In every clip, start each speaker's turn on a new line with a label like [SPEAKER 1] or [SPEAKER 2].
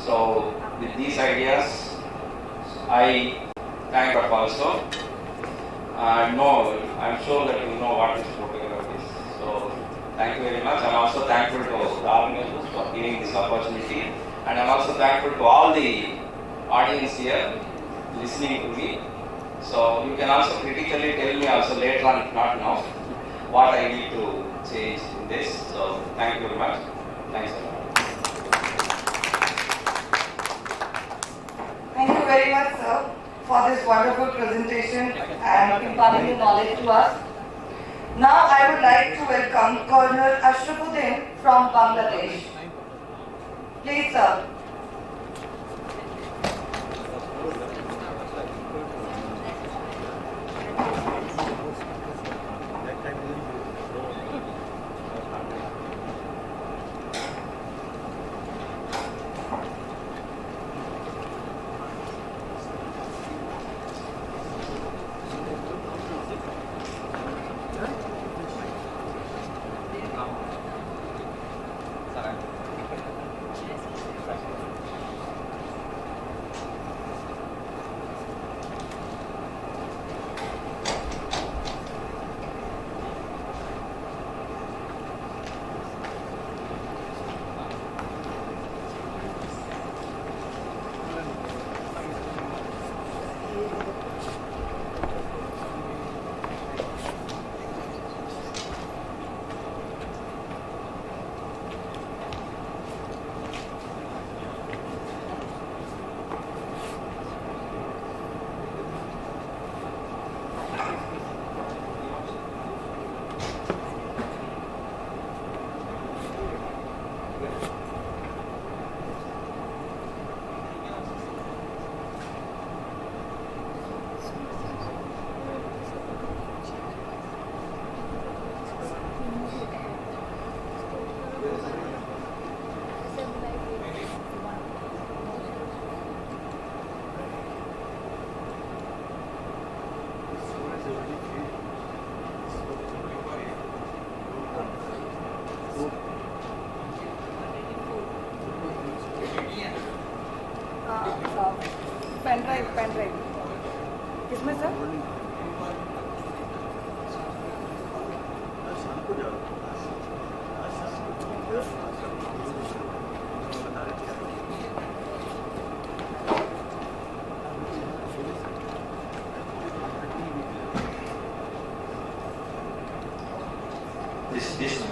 [SPEAKER 1] So with these ideas, I thank Prof also. No, I'm sure that you know what this photograph is. So thank you very much. I'm also thankful to the organizers for giving this opportunity, and I'm also thankful to all the audience here listening to me. So you can also critically tell me also later on, if not now, what I need to change in this. So thank you very much. Thanks a lot.
[SPEAKER 2] Thank you very much, sir, for this wonderful presentation and imparting the knowledge to us. Now I would like to welcome Colonel Ashrafuddin from Bangladesh. Please, sir. Pen drive किसमें sir?
[SPEAKER 1] This one.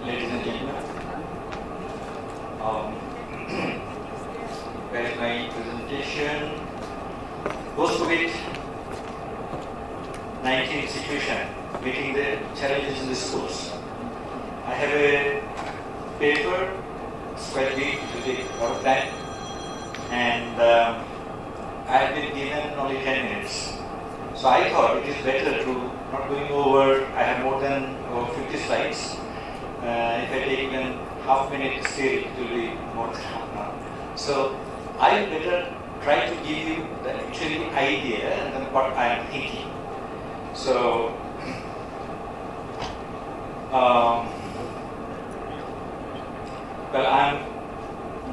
[SPEAKER 1] Ladies and gentlemen, where my presentation goes to COVID-19 situation, meeting the challenges in the schools. I have a paper, it's quite big, it will take a lot of time, and I have been given only 10 minutes. So I thought it is better to not going over, I have more than about 50 slides. If I take even half minute still, it will be more than half an hour. So I will better try to give you the actual idea and then what I am thinking. So, well, I am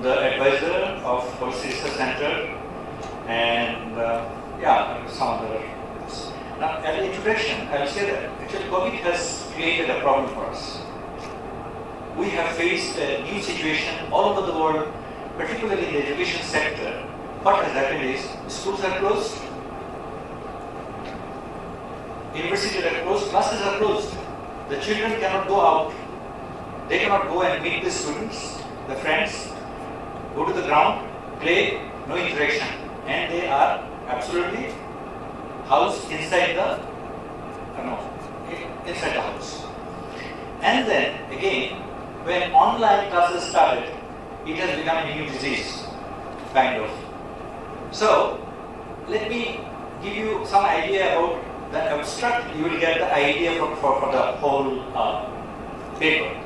[SPEAKER 1] the advisor of Policy Research Center, and I'm a founder. Now, as an introduction, I will say that actually COVID has created a problem for us. We have faced a new situation all over the world, particularly in the education sector. What has happened is schools are closed, universities are closed, classes are closed. The children cannot go out. They cannot go and meet the students, the friends, go to the ground, play, no interaction. And they are absolutely housed inside the house. And then again, when online classes started, it has become a new disease, kind of. So, let me give you some idea about the abstract. You will get the idea for the whole paper.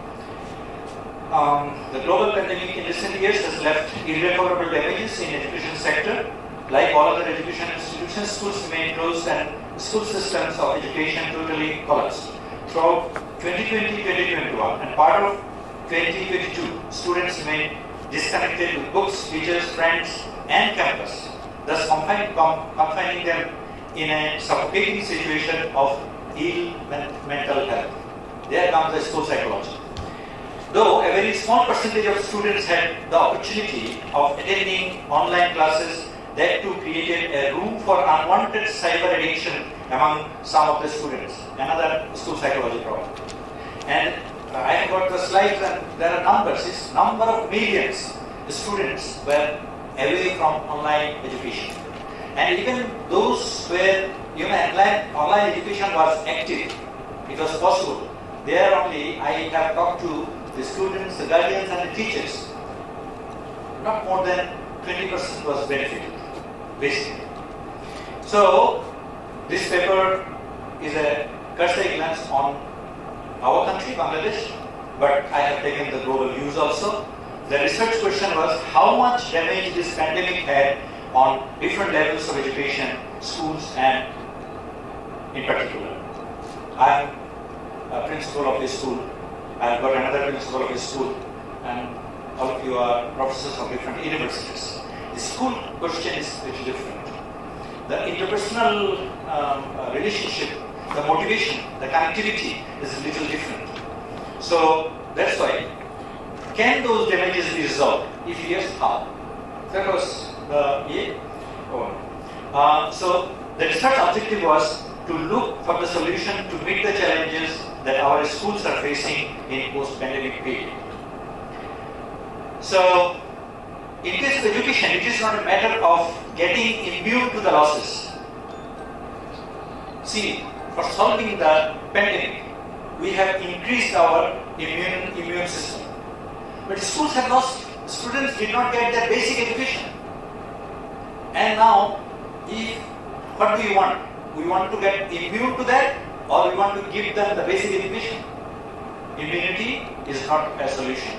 [SPEAKER 1] The global pandemic in recent years has left irrecoverable damages in education sector. Like all other education institutions, schools remain closed and school systems of education totally collapsed. Throughout 2020-2021 and part of 2022, students remain disconnected with books, teachers, friends, and campus, thus confining them in a suffocating situation of ill mental health. There comes the school psychology. Though a very small percentage of students had the opportunity of attending online classes, that too created a room for unwanted cyber addiction among some of the students. Another school psychology problem. And I have got the slides, and there are numbers. It's number of millions the students were away from online education. And even those where online education was active, it was possible. There only I have talked to the students, the guardians, and the teachers. Not more than 20% was benefited, basically. So, this paper is a cursory glance on our country, Bangladesh, but I have taken the global views also. The research question was how much damage this pandemic had on different levels of education, schools, and in particular. I am a principal of this school. I have got another principal of this school, and all of you are professors of different universities. The school question is little different. The interpersonal relationship, the motivation, the connectivity is a little different. So that's why. Can those damages be resolved? If yes, how? That was the so the research objective was to look for the solution to meet the challenges that our schools are facing in post-pandemic period. So, in case of education, it is not a matter of getting immune to the losses. See, for solving the pandemic, we have increased our immune system. But schools have lost. Students did not get their basic education. And now, what do you want? We want to get immune to that, or we want to give them the basic education? Immunity is not a solution.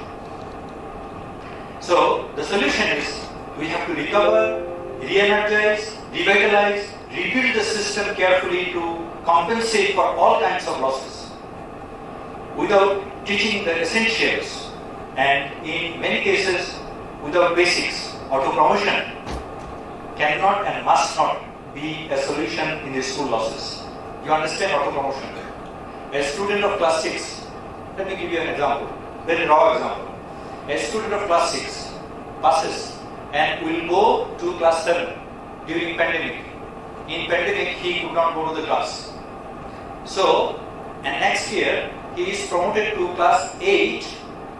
[SPEAKER 1] So, the solution is we have to recover, re-energize, revitalize, rebuild the system carefully to compensate for all kinds of losses without teaching the essentials, and in many cases without basics. Auto-promotion cannot and must not be a solution in the school losses. You understand auto-promotion? A student of class 6, let me give you an example, very raw example. A student of class 6 passes and will go to class 7 during pandemic. In pandemic, he could not go to the class. So, and next year, he is promoted to class 8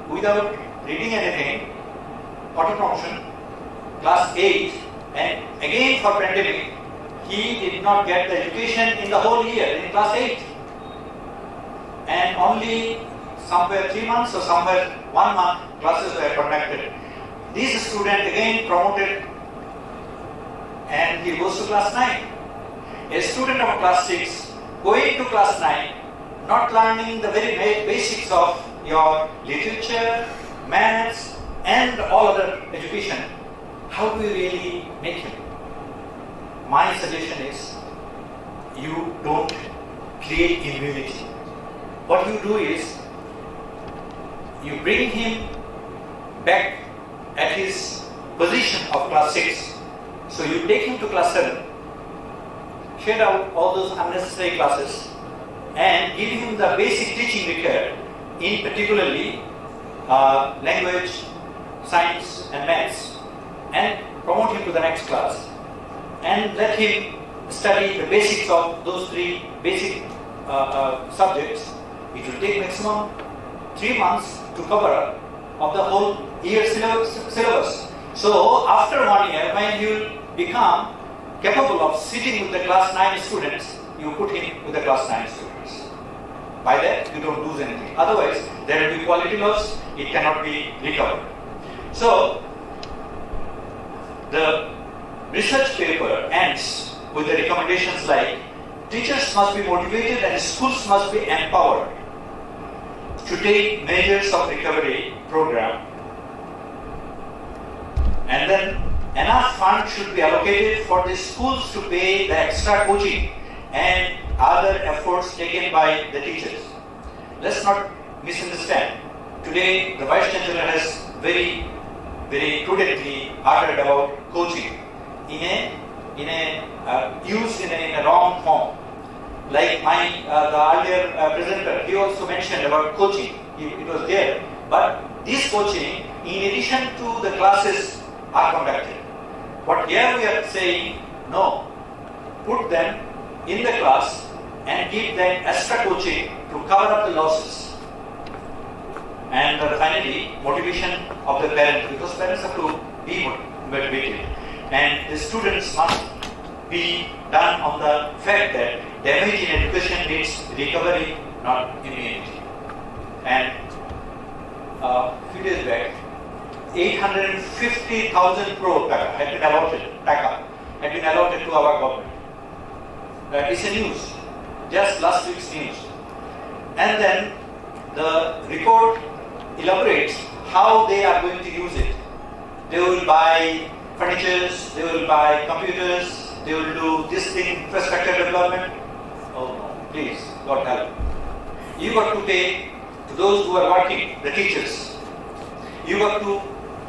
[SPEAKER 1] without reading anything, auto-promotion, class 8, and again for pandemic, he did not get the education in the whole year, in class 8. And only somewhere 3 months or somewhere 1 month classes were conducted. This student again promoted and he goes to class 9. A student of class 6 going to class 9, not learning the very basics of your literature, maths, and all other education, how do you really make him? My suggestion is, you don't create immunity. What you do is, you bring him back at his position of class 6. So you take him to class 7, shed out all those unnecessary classes, and give him the basic teaching required, in particularly language, science, and maths, and promote him to the next class. And let him study the basics of those 3 basic subjects. It will take maximum 3 months to cover of the whole year syllabus. So after 1 year, when he will become capable of sitting with the class 9 students, you put him with the class 9 students. By that, you don't lose anything. Otherwise, there will be quality loss, it cannot be recovered. So, the research paper ends with the recommendations like teachers must be motivated and schools must be empowered to take measures of recovery program, and then enough funds should be allocated for the schools to pay the extra coaching and other efforts taken by the teachers. Let's not misunderstand. Today, the Vice Chancellor has very prudently uttered about coaching used in a wrong form. Like the earlier presenter, he also mentioned about coaching. It was there, but this coaching, in addition to the classes, are conducted. But here we are saying no. Put them in the class and give them extra coaching to cover up the losses. And finally, motivation of the parents, because parents have to be motivated, and the students must be done on the fact that damage in education needs recovery, not immunity. And a few days back, 850,000 crore taka had been allotted to our government. It's a news, just last week's news. And then the report elaborates how they are going to use it. They will buy furnitures, they will buy computers, they will do this thing, infrastructure development. Oh no, please, God help. You got to pay to those who are working, the teachers. You got to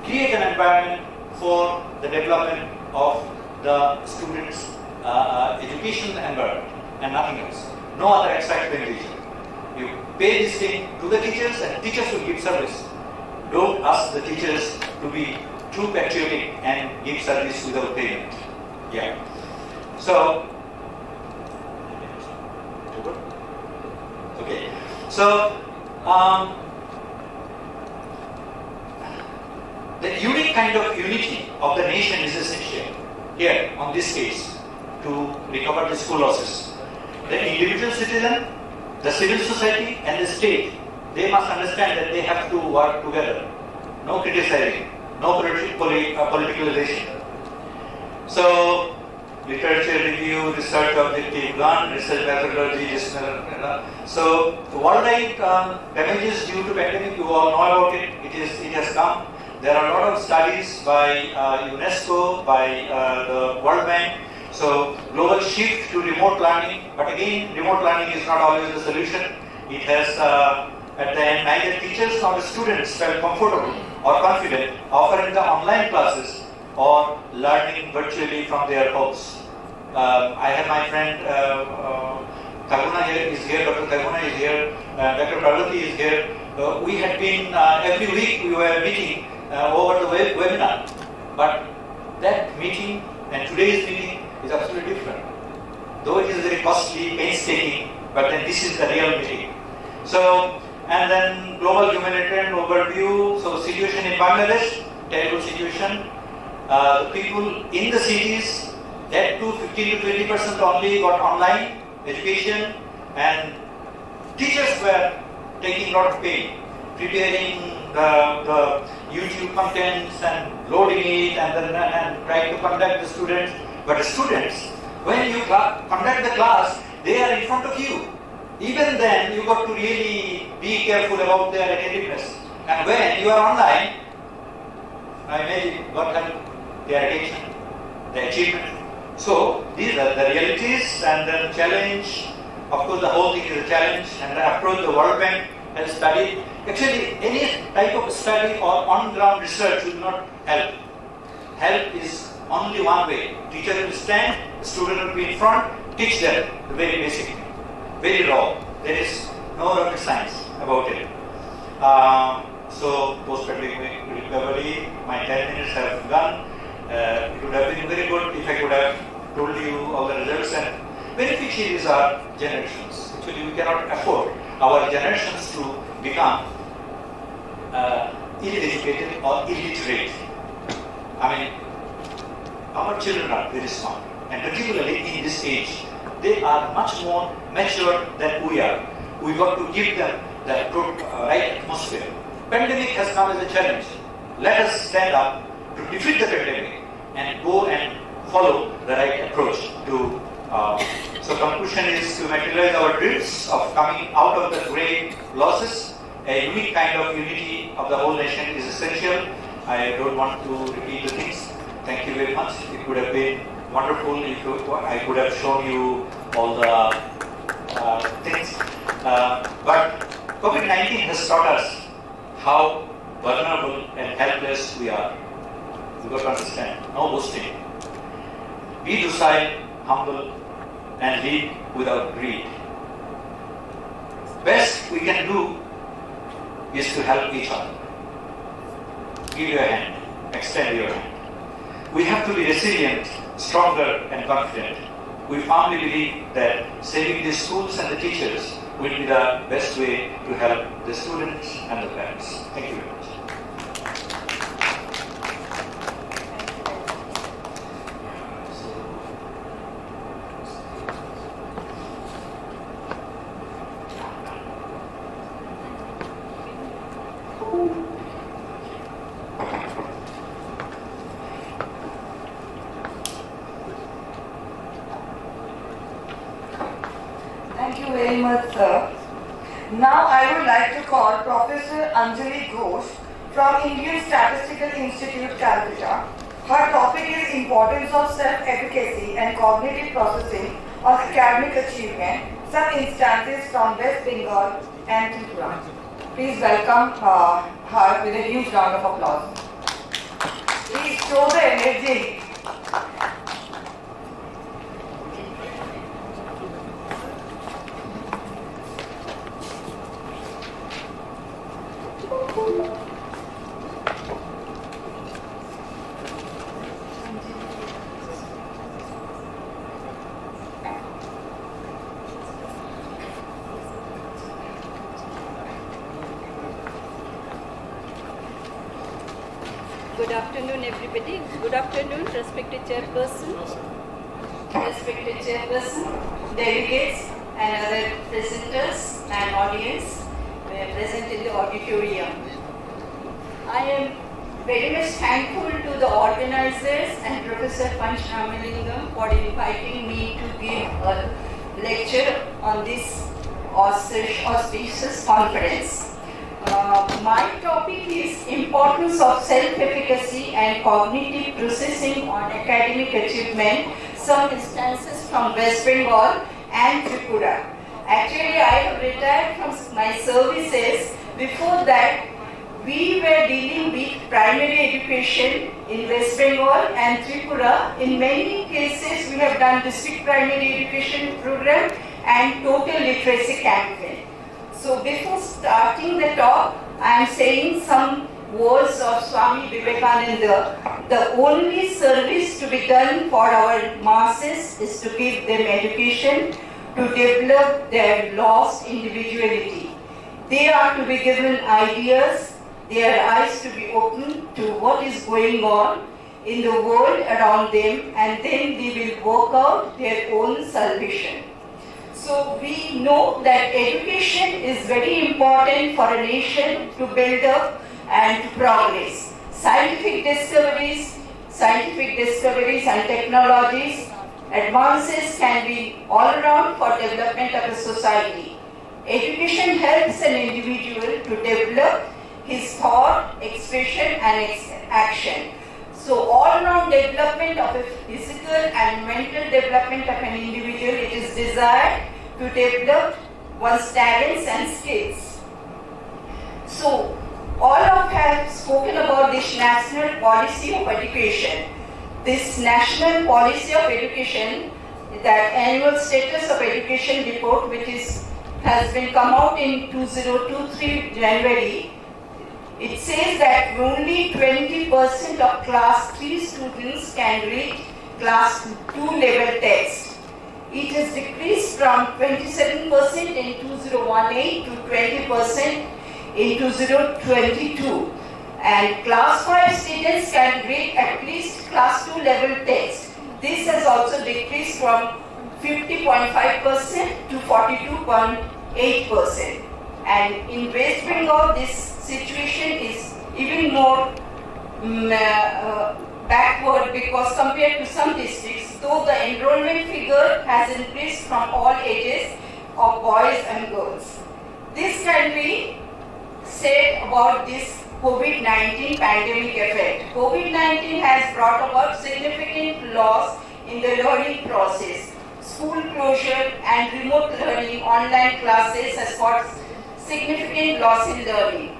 [SPEAKER 1] create an environment for the development of the students' education environment and nothing else. No other extra expenditure. You pay this thing to the teachers and teachers will give service. Don't ask the teachers to be too patriotic and give service without payment. Yeah. So, okay. So, the unique kind of unity of the nation is essential here on this case to recover the school losses. The individual citizen, the civil society and the state, they must understand that they have to work together. No criticizing, no politicalization. So, literature review, research objective, research methodology, so worldwide damages due to pandemic, you all know about it. It has come. There are a lot of studies by UNESCO, by the World Bank. So global shift to remote learning, but again, remote learning is not always the solution. It has at the end neither teachers nor the students felt comfortable or confident offering the online classes or learning virtually from their homes. I have my friend Kaguna here is here, Dr. Kaguna is here, Dr. Parvati is here. We had been every week we were meeting over the webinar, but that meeting and today's meeting is absolutely different. Though it is very costly, painstaking, but then this is the real meeting. So, and then global humanitarian overview. So, situation in Bangladesh, terrible situation. People in the cities, that too 15 to 20% only got online education, and teachers were taking a lot of pain, preparing the YouTube contents and loading it and trying to conduct the students. But the students, when you conduct the class, they are in front of you. Even then, you got to really be careful about their attentiveness. And when you are online, I may God help their attention, their achievement. So these are the realities and then challenge. Of course, the whole thing is a challenge, and the approach the World Bank has studied. Actually, any type of study or on-ground research will not help. Help is only one way. Teacher will stand, the student will be in front, teach them the very basic thing, very raw. There is no rocket science about it. So, post-pandemic recovery, my 10 minutes have gone. It would have been very good if I could have told you all the results, and beneficiaries are generations. Actually, we cannot afford our generations to become ill-educated or illiterate. I mean, our children are very smart, and particularly in this age, they are much more mature than we are. We got to give them the right atmosphere. Pandemic has come as a challenge. Let us stand up to defeat the pandemic and go and follow the right approach to. So conclusion is to materialize our dreams of coming out of the great losses. A unique kind of unity of the whole nation is essential. I don't want to repeat the things. Thank you very much. It would have been wonderful if I could have shown you all the things. But COVID-19 has taught us how vulnerable and helpless we are. You've got to understand. No boasting. Be docile, humble, and lead without greed. Best we can do is to help each other. Give your hand, extend your hand. We have to be resilient, stronger and confident. We firmly believe that saving the schools and the teachers will be the best way to help the students and the parents. Thank you very much.
[SPEAKER 2] Thank you very much, sir. Now I would like to call Professor Anjali Ghosh from Indian Statistical Institute, Calcutta. Her topic is Importance of Self-Efficacy and Cognitive Processing of Academic Achievement, some instances from West Bengal and Tripura. Please welcome her with a huge round of applause. Please show the energy.
[SPEAKER 3] Good afternoon, everybody. Good afternoon, respected chairperson, delegates, and other presenters and audience present in the auditorium. I am very much thankful to the organizers and Professor Panch Ramalingam for inviting me to give a lecture on this auspicious conference. My topic is Importance of Self-Efficacy and Cognitive Processing on Academic Achievement, some instances from West Bengal and Tripura. Actually, I have retired from my services. Before that, we were dealing with primary education in West Bengal and Tripura. In many cases, we have done district primary education program and total literacy campaign. So before starting the talk, I am saying some words of Swami Vivekananda. The only service to be done for our masses is to give them education, to develop their lost individuality. They are to be given ideas, their eyes to be opened to what is going on in the world around them, and then they will work out their own salvation. So we know that education is very important for a nation to build up and to progress. Scientific discoveries and technologies, advances can be all around for development of a society. Education helps an individual to develop his thought, expression and action. So all-round development of a physical and mental development of an individual, it is desired to develop one's talents and skills. So all of have spoken about this national policy of education. This national policy of education, that annual status of education report which has been come out in 2023 January, it says that only 20% of class 3 students can read class 2 level text. It has decreased from 27% in 2018 to 20% in 2022. And class 5 students can read at least class 2 level text. This has also decreased from 50.5% to 42.8%. And in West Bengal, this situation is even more backward because compared to some districts, though the enrollment figure has increased from all ages of boys and girls. This can be said about this COVID-19 pandemic effect. COVID-19 has brought about significant loss in the learning process. School closure and remote learning, online classes has caused significant loss in learning.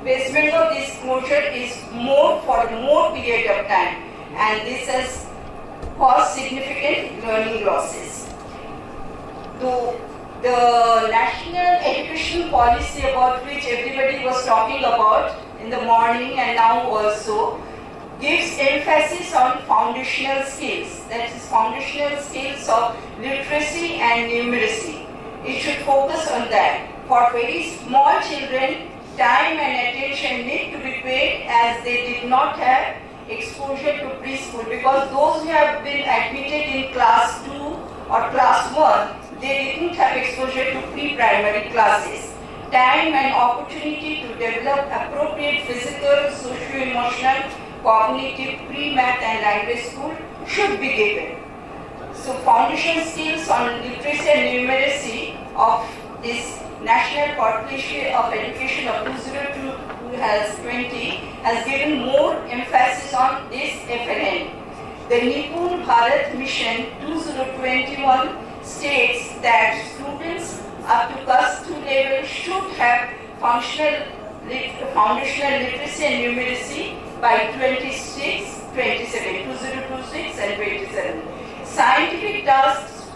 [SPEAKER 3] Investment of this closure is more for more period of time, and this has caused significant learning losses. The national education policy about which everybody was talking about in the morning and now also gives emphasis on foundational skills, that is foundational skills of literacy and numeracy. It should focus on that. For very small children, time and attention need to be paid as they did not have exposure to preschool, because those who have been admitted in class 2 or class 1, they didn't have exposure to pre-primary classes. Time and opportunity to develop appropriate physical, socio-emotional, cognitive, pre-math and language school should be given. So foundation skills on literacy and numeracy of this National Policy of Education of 2020 has given more emphasis on this FNN. The Nipun Bharat Mission 2021 states that students up to class 2 level should have foundational literacy and numeracy by 2026 and 27. Scientific tasks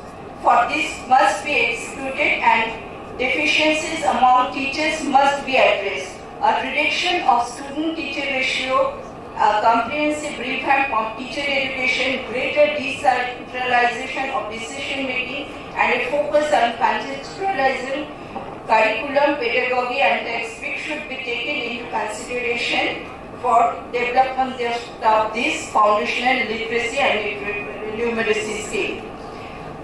[SPEAKER 3] for this must be executed and deficiencies among teachers must be addressed. A reduction of student-teacher ratio, a comprehensive revamp of teacher education, greater decentralization of decision making, and a focus on contextualizing curriculum, pedagogy, and textbook should be taken into consideration for development of this foundational literacy and numeracy skill.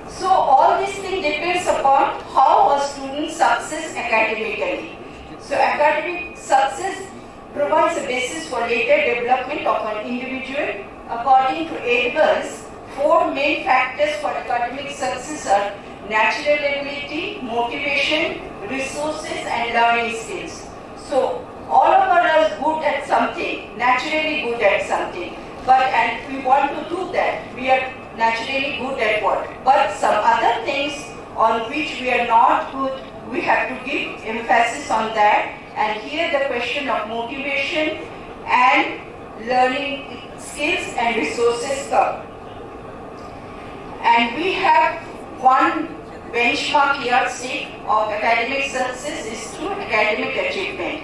[SPEAKER 3] So all these things depends upon how a student success academically. So academic success provides a basis for later development of an individual. According to Edwards, 4 main factors for academic success are natural ability, motivation, resources, and learning skills. So all of us are good at something, naturally good at something, and we want to do that. We are naturally good at what? But some other things on which we are not good, we have to give emphasis on that. And here the question of motivation and learning skills and resources come. And we have one benchmark yardstick of academic success is through academic achievement.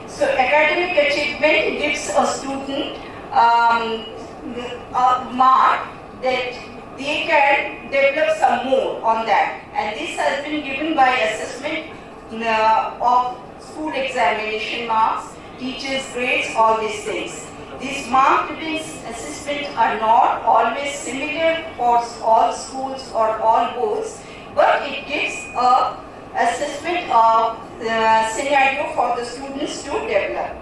[SPEAKER 3] So academic achievement gives a student a mark that they can develop some more on that. And this has been given by assessment of school examination marks, teachers' grades, all these things. These mark-based assessments are not always similar for all schools or all boards, but it gives a assessment of the scenario for the students to develop.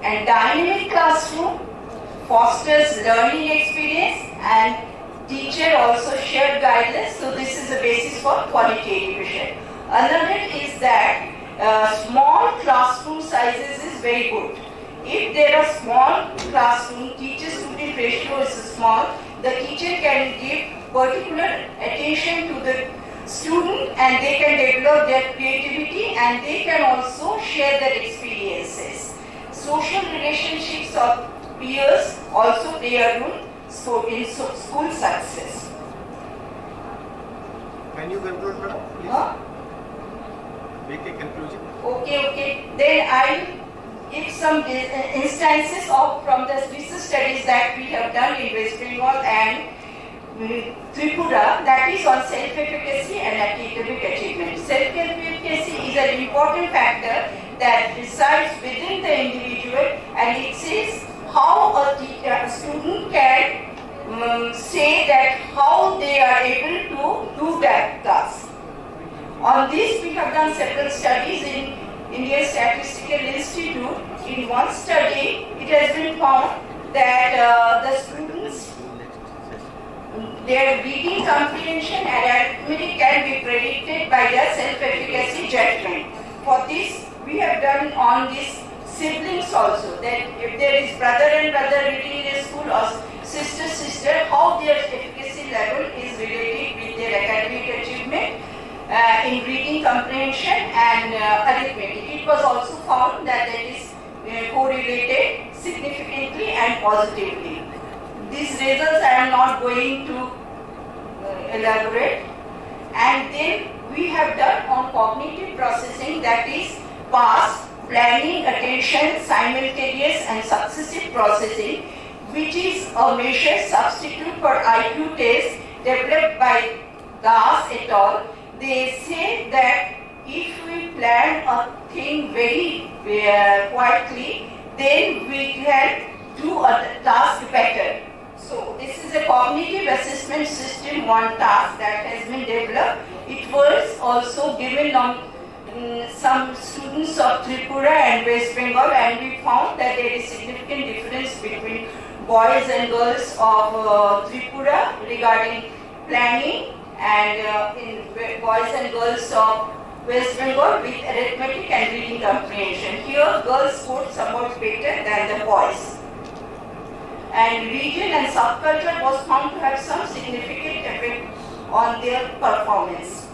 [SPEAKER 3] And dynamic classroom fosters learning experience, and teacher also shared guidelines, so this is a basis for quality education. Another is that small classroom sizes is very good. If there are small classroom, teacher-student ratio is small, the teacher can give particular attention to the student and they can develop their creativity and they can also share their experiences. Social relationships of peers also play a role in school success.
[SPEAKER 4] Can you conclude, madam, please?
[SPEAKER 3] Huh?
[SPEAKER 4] Make a conclusion.
[SPEAKER 3] Okay. Then I give some instances from the research studies that we have done in West Bengal and Tripura, that is on self-efficacy and academic achievement. Self-efficacy is an important factor that resides within the individual, and it says how a student can say that how they are able to do that task. On this we have done several studies in Indian Statistical Institute, in one study, it has been found that the students, their reading comprehension and arithmetic can be predicted by their self-efficacy judgment. For this, we have done on these siblings also, that if there is brother and brother reading in a school or sister, how their efficacy level is related with their academic achievement in reading comprehension and arithmetic. It was also found that it is correlated significantly and positively. These results I am not going to elaborate. And then we have done on cognitive processing, that is past, planning, attention, simultaneous and successive processing, which is a measure substitute for IQ test developed by Das et al. They say that if we plan a thing very quietly, then we can do a task better. So this is a cognitive assessment system, one task that has been developed. It was also given on some students of Tripura and West Bengal, and we found that there is significant difference between boys and girls of Tripura regarding planning, and in boys and girls of West Bengal with arithmetic and reading comprehension. Here girls scored somewhat better than the boys. And region and subculture was found to have some significant effect on their performance.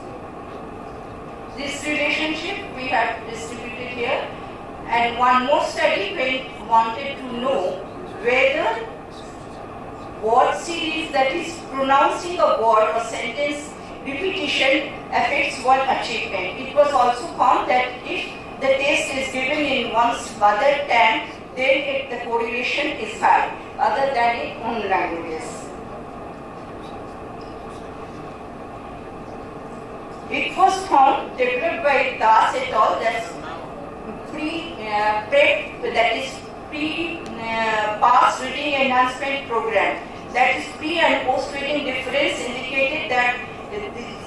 [SPEAKER 3] This relationship we have distributed here. And one more study we wanted to know whether word series, that is pronouncing a word or sentence repetition, affects one achievement. It was also found that if the test is given in one's mother tongue, then the correlation is high, other than in own languages. It was found, developed by Das et al., that past reading enhancement program, that is pre and post reading difference, indicated that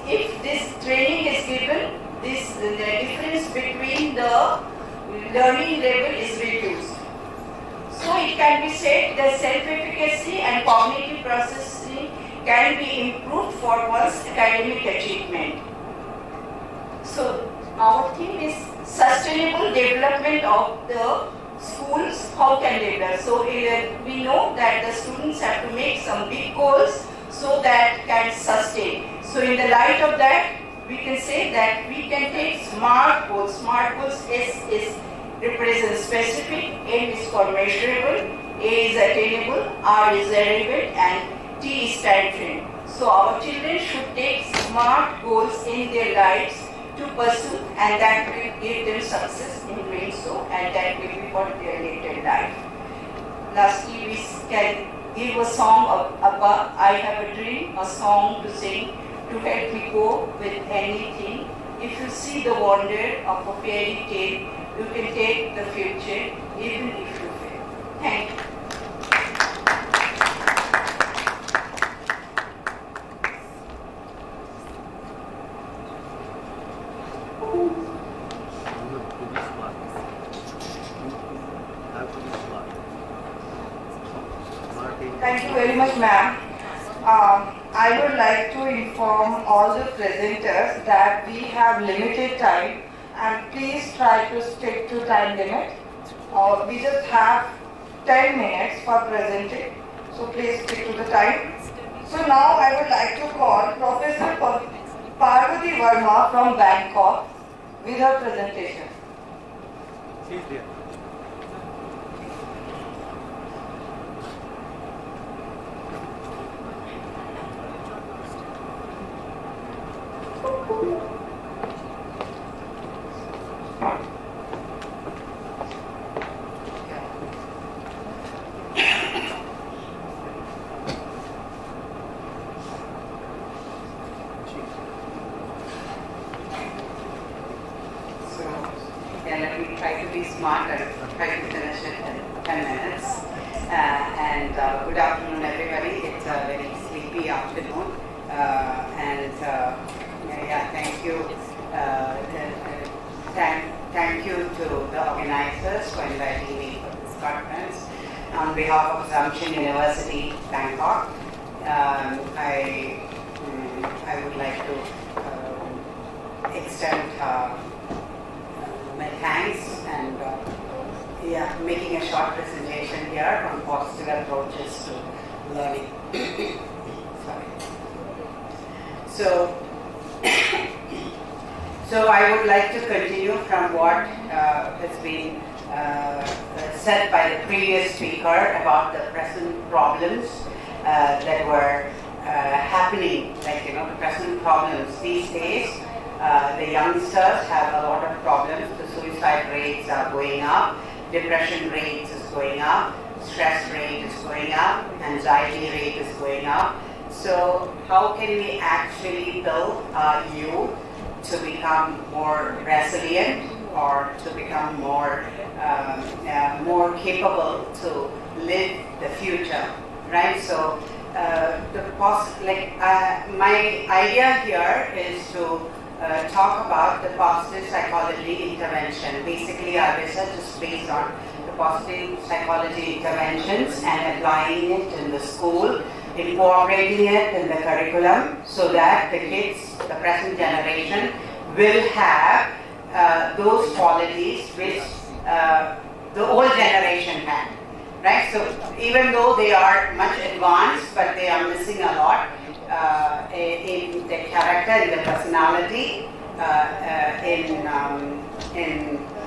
[SPEAKER 3] if this training is given, the difference between the learning level is reduced. So it can be said that self-efficacy and cognitive processing can be improved for one's academic achievement. So our theme is sustainable development of the schools. How can they develop? So we know that the students have to make some big goals so that can sustain. So in the light of that, we can say that we can take SMART goals. SMART goals, S is represents specific, M is for measurable, A is attainable, R is relevant, and T is time frame. So our children should take SMART goals in their lives to pursue, and that will give them success in doing so, and that will be for their later life. Lastly, we can give a song of Abba, I Have a Dream, a song to sing to help me go with anything. If you see the wonder of a fairy tale, you can take the future even if you fail. Thank you.
[SPEAKER 2] Thank you very much, ma'am. I would like to inform all the presenters that we have limited time, and please try to stick to time limit. We just have 10 minutes for presenting, so please stick to the time. So now I would like to call Professor Parvati Verma from Bangkok with her presentation.
[SPEAKER 4] She's there.
[SPEAKER 5] Let me try to be smart and try to finish it in 10 minutes. Good afternoon, everybody. It's a very sleepy afternoon. Thank you. thank you to the organizers for inviting me for this conference. On behalf of Assumption University, Bangkok, I would like to extend my thanks and making a short presentation here on positive approaches to learning. Sorry. So I would like to continue from what has been said by the previous speaker about the present problems that were happening, like the present problems these days. The youngsters have a lot of problems. The suicide rates are going up, depression rates is going up, stress rate is going up, anxiety rate is going up. So how can we actually build our youth to become more resilient or to become more capable to live the future, right? So my idea here is to talk about the positive psychology intervention. Basically, our research is based on the positive psychology interventions and applying it in the school, incorporating it in the curriculum so that the kids, the present generation, will have those qualities which the old generation had. Right? So even though they are much advanced, but they are missing a lot in their character, in their personality, in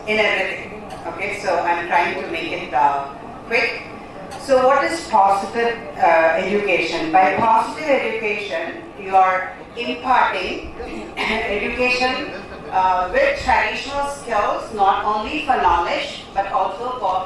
[SPEAKER 5] everything. Okay, so I'm trying to make it quick. So what is positive education? By positive education, you are imparting education with traditional skills, not only for knowledge, but also for